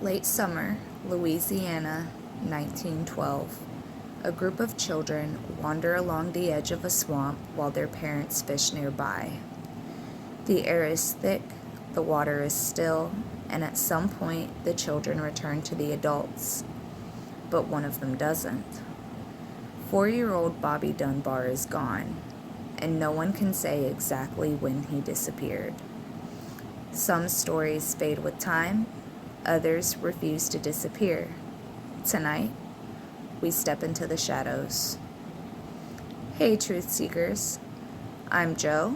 Late summer, Louisiana, 1912. A group of children wander along the edge of a swamp while their parents fish nearby. The air is thick, the water is still, and at some point the children return to the adults. But one of them doesn't. 4-year-old Bobby Dunbar is gone, and no one can say exactly when he disappeared. Some stories fade with time, others refuse to disappear. Tonight, we step into the shadows. Hey, truth seekers. I'm Joe,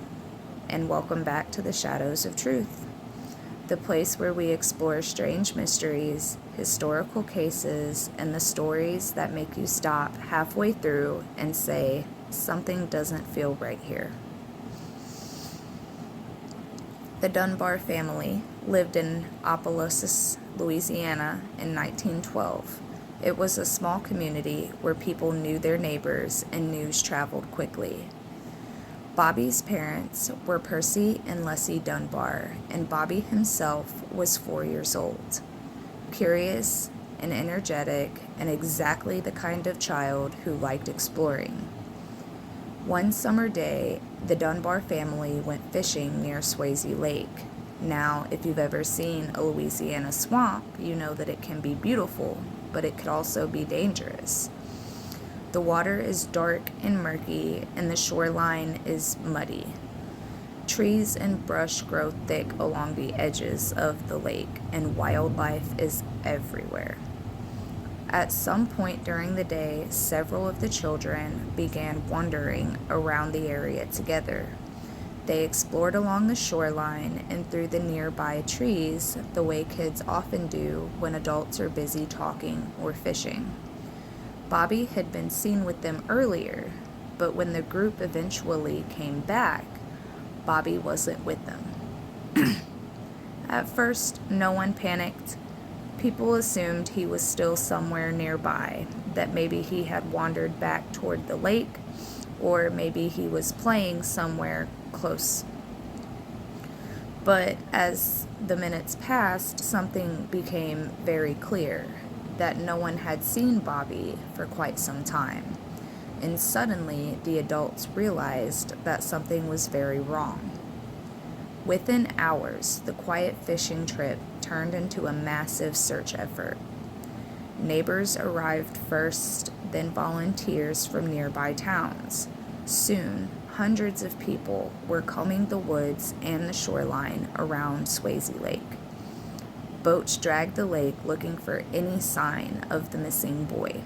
and welcome back to the Shadows of Truth, the place where we explore strange mysteries, historical cases, and the stories that make you stop halfway through and say, something doesn't feel right here. The Dunbar family lived in Opelousas, Louisiana in 1912. It was a small community where people knew their neighbors and news traveled quickly. Bobby's parents were Percy and Leslie Dunbar, and Bobby himself was 4 years old. Curious and energetic, and exactly the kind of child who liked exploring. One summer day, the Dunbar family went fishing near Swayze Lake. Now, if you've ever seen a Louisiana swamp, you know that it can be beautiful, but it could also be dangerous. The water is dark and murky, and the shoreline is muddy. Trees and brush grow thick along the edges of the lake, and wildlife is everywhere. At some point during the day, several of the children began wandering around the area together. They explored along the shoreline and through the nearby trees, the way kids often do when adults are busy talking or fishing. Bobby had been seen with them earlier, but when the group eventually came back, Bobby wasn't with them. At first, no one panicked. People assumed he was still somewhere nearby, that maybe he had wandered back toward the lake, or maybe he was playing somewhere close. But as the minutes passed, something became very clear, that no one had seen Bobby for quite some time. And suddenly, the adults realized that something was very wrong. Within hours, the quiet fishing trip turned into a massive search effort. Neighbors arrived first, then volunteers from nearby towns. Soon, hundreds of people were combing the woods and the shoreline around Swayze Lake. Boats dragged the lake looking for any sign of the missing boy.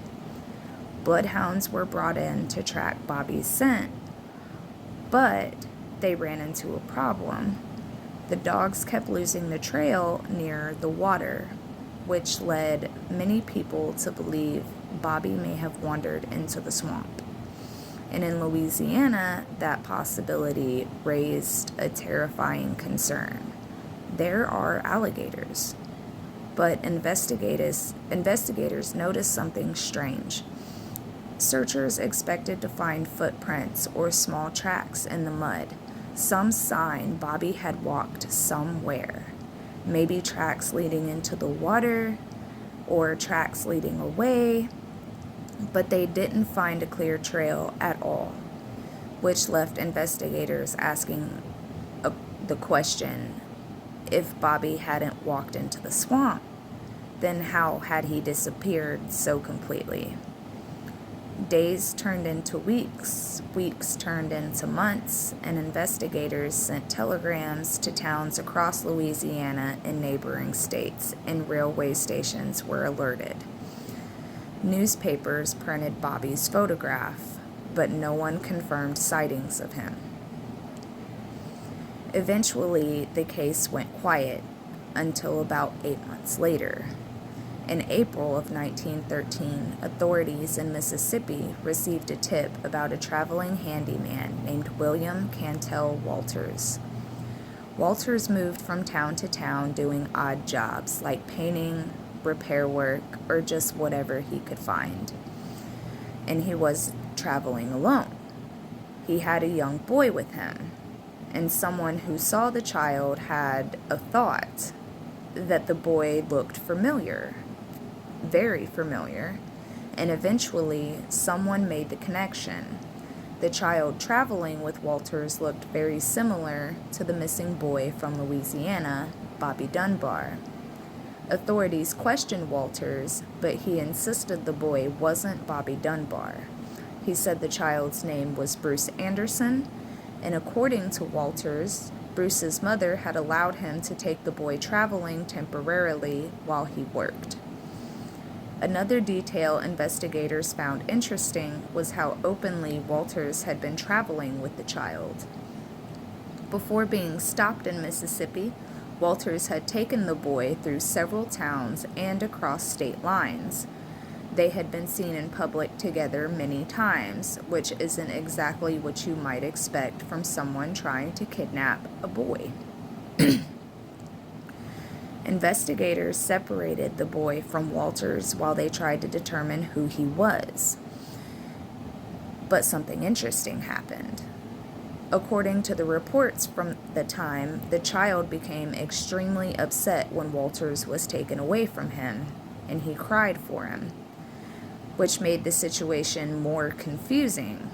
Bloodhounds were brought in to track Bobby's scent, but they ran into a problem. The dogs kept losing the trail near the water, which led many people to believe Bobby may have wandered into the swamp. And in Louisiana, that possibility raised a terrifying concern. There are alligators. But investigators noticed something strange. Searchers expected to find footprints or small tracks in the mud, some sign Bobby had walked somewhere. Maybe tracks leading into the water or tracks leading away, but they didn't find a clear trail at all, which left investigators asking the question, if Bobby hadn't walked into the swamp, then how had he disappeared so completely? Days turned into weeks, weeks turned into months, and investigators sent telegrams to towns across Louisiana and neighboring states, and railway stations were alerted. Newspapers printed Bobby's photograph, but no one confirmed sightings of him. Eventually, the case went quiet until about 8 months later. In April of 1913, authorities in Mississippi received a tip about a traveling handyman named William Cantell Walters. Walters moved from town to town doing odd jobs like painting, repair work, or just whatever he could find. And he was traveling alone. He had a young boy with him, and someone who saw the child had a thought. that the boy looked familiar, very familiar, and eventually someone made the connection. The child traveling with Walters looked very similar to the missing boy from Louisiana, Bobby Dunbar. Authorities questioned Walters, but he insisted the boy wasn't Bobby Dunbar. He said the child's name was Bruce Anderson, and according to Walters, Bruce's mother had allowed him to take the boy traveling temporarily while he worked. Another detail investigators found interesting was how openly Walters had been traveling with the child. Before being stopped in Mississippi, Walters had taken the boy through several towns and across state lines. They had been seen in public together many times, which isn't exactly what you might expect from someone trying to kidnap a boy. Investigators separated the boy from Walters while they tried to determine who he was. But something interesting happened. According to the reports from the time, the child became extremely upset when Walters was taken away from him, and he cried for him, which made the situation more confusing,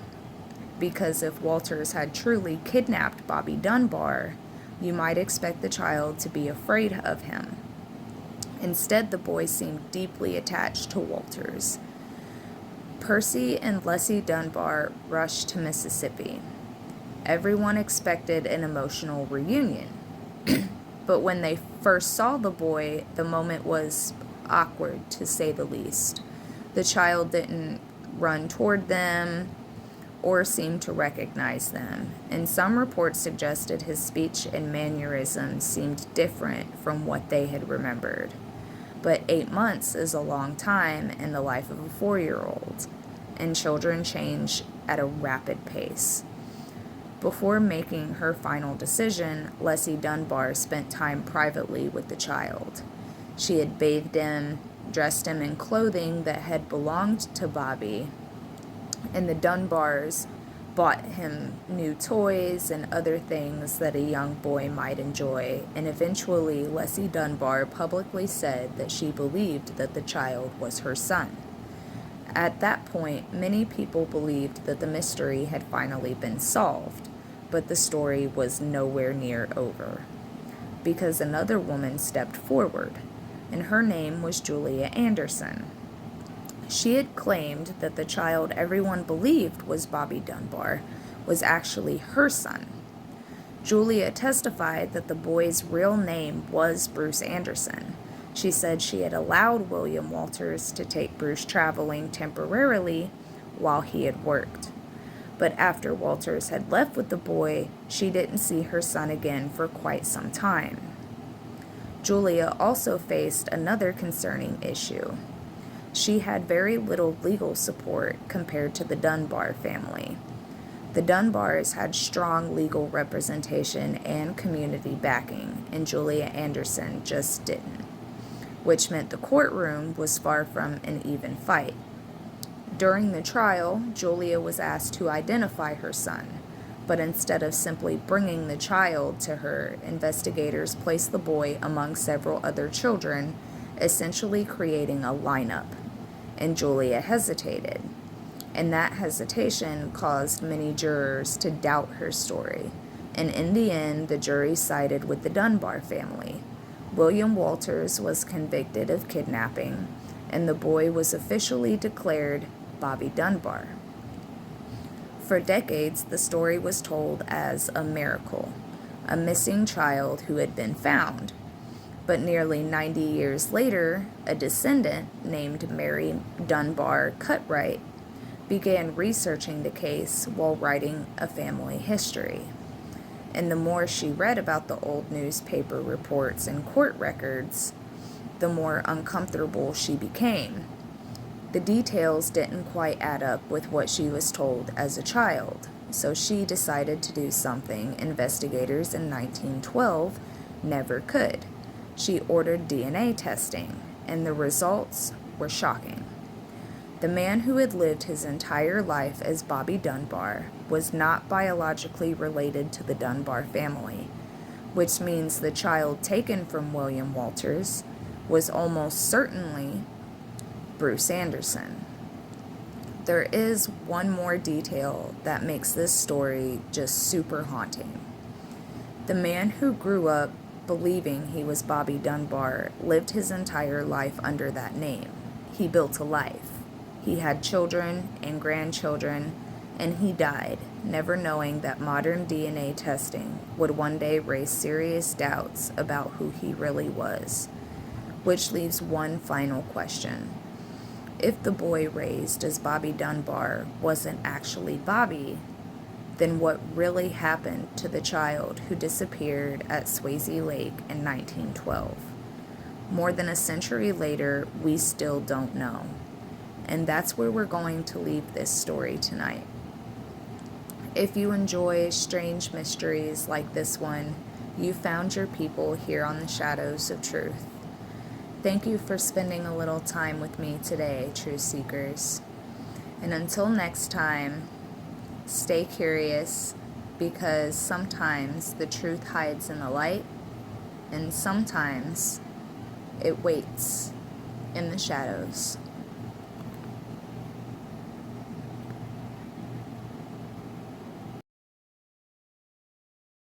because if Walters had truly kidnapped Bobby Dunbar, you might expect the child to be afraid of him. Instead, the boy seemed deeply attached to Walters. Percy and Leslie Dunbar rushed to Mississippi. Everyone expected an emotional reunion. But when they first saw the boy, the moment was awkward, to say the least. The child didn't run toward them or seem to recognize them, and some reports suggested his speech and mannerisms seemed different from what they had remembered. But 8 months is a long time in the life of a 4-year-old, and children change at a rapid pace. Before making her final decision, Leslie Dunbar spent time privately with the child. She had bathed him, dressed him in clothing that had belonged to Bobby, and the Dunbars bought him new toys and other things that a young boy might enjoy, and eventually Leslie Dunbar publicly said that she believed that the child was her son. At that point, many people believed that the mystery had finally been solved, but the story was nowhere near over, because another woman stepped forward, and her name was Julia Anderson. She had claimed that the child everyone believed was Bobby Dunbar was actually her son. Julia testified that the boy's real name was Bruce Anderson. She said she had allowed William Walters to take Bruce traveling temporarily while he had worked. But after Walters had left with the boy, she didn't see her son again for quite some time. Julia also faced another concerning issue. She had very little legal support compared to the Dunbar family. The Dunbars had strong legal representation and community backing, and Julia Anderson just didn't, which meant the courtroom was far from an even fight. During the trial, Julia was asked to identify her son, but instead of simply bringing the child to her, investigators placed the boy among several other children, essentially creating a lineup, and Julia hesitated, and that hesitation caused many jurors to doubt her story, and in the end, the jury sided with the Dunbar family. William Walters was convicted of kidnapping, and the boy was officially declared Bobby Dunbar. For decades, the story was told as a miracle, a missing child who had been found. But nearly 90 years later, a descendant named Mary Dunbar Cutright began researching the case while writing a family history. And the more she read about the old newspaper reports and court records, the more uncomfortable she became. The details didn't quite add up with what she was told as a child, so she decided to do something investigators in 1912 never could. She ordered DNA testing, and the results were shocking. The man who had lived his entire life as Bobby Dunbar was not biologically related to the Dunbar family, which means the child taken from William Walters was almost certainly Bruce Anderson. There is one more detail that makes this story just super haunting. The man who grew up believing he was Bobby Dunbar lived his entire life under that name. He built a life. He had children and grandchildren, and he died, never knowing that modern DNA testing would one day raise serious doubts about who he really was. Which leaves one final question. If the boy raised as Bobby Dunbar wasn't actually Bobby, then what really happened to the child who disappeared at Swayze Lake in 1912? More than a century later, we still don't know. And that's where we're going to leave this story tonight. If you enjoy strange mysteries like this one, you found your people here on the Shadows of Truth. Thank you for spending a little time with me today, Truth Seekers. And until next time, stay curious, because sometimes the truth hides in the light, and sometimes it waits in the shadows.